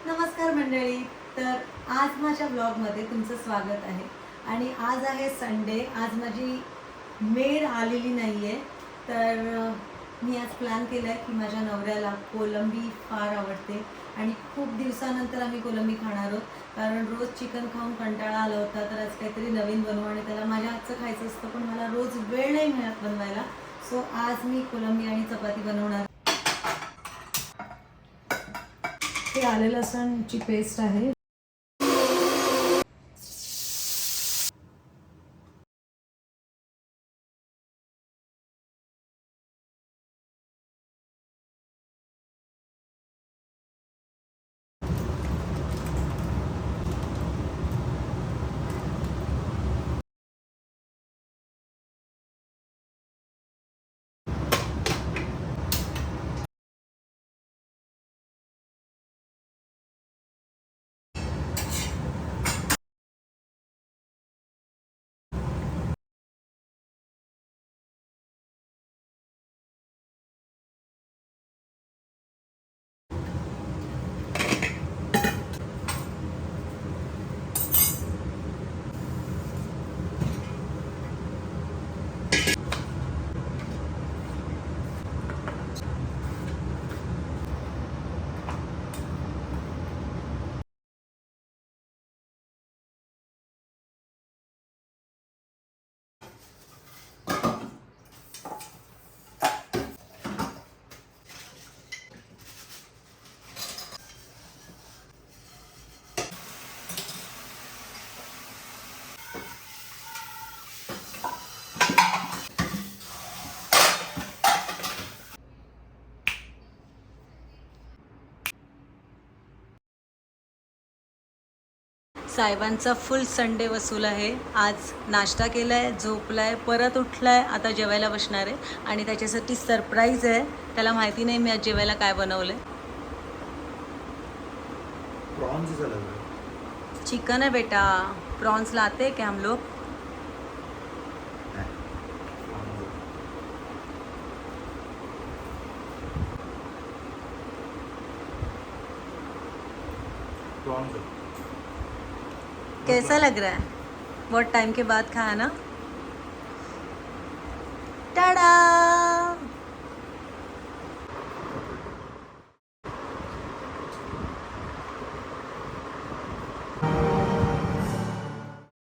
नमस्कार मंडळी. तर आज माझ्या ब्लॉगमध्ये तुमचं स्वागत आहे. आणि आज आहे संडे. आज माझी मेड आलेली नाही आहे. तर मी आज प्लॅन केला आहे की माझ्या नवऱ्याला कोलंबी फार आवडते आणि खूप दिवसानंतर आम्ही कोलंबी खाणार आहोत. कारण रोज चिकन खाऊन कंटाळा आला होता. तर आज काहीतरी नवीन बनवू आणि त्याला माझ्या हातचं खायचं असतं, पण मला रोज वेळ नाही मिळत बनवायला. सो आज मी कोलंबी आणि चपाती बनवणार. हे आले लसणची पेस्ट आहे. साहेबांचा फुल संडे वसूल आहे. आज नाश्ता केला आहे, झोपला आहे, परत उठला आहे, आता जेवायला बसणार आहे. आणि त्याच्यासाठी सरप्राईज आहे. त्याला माहिती नाही मी आज जेवायला काय बनवलं आहे. चिकन है बेटा. प्रॉन्स लाते क्या हम लोग? कैसा लग रहा है? बहुत टाइम के बाद खाया ना.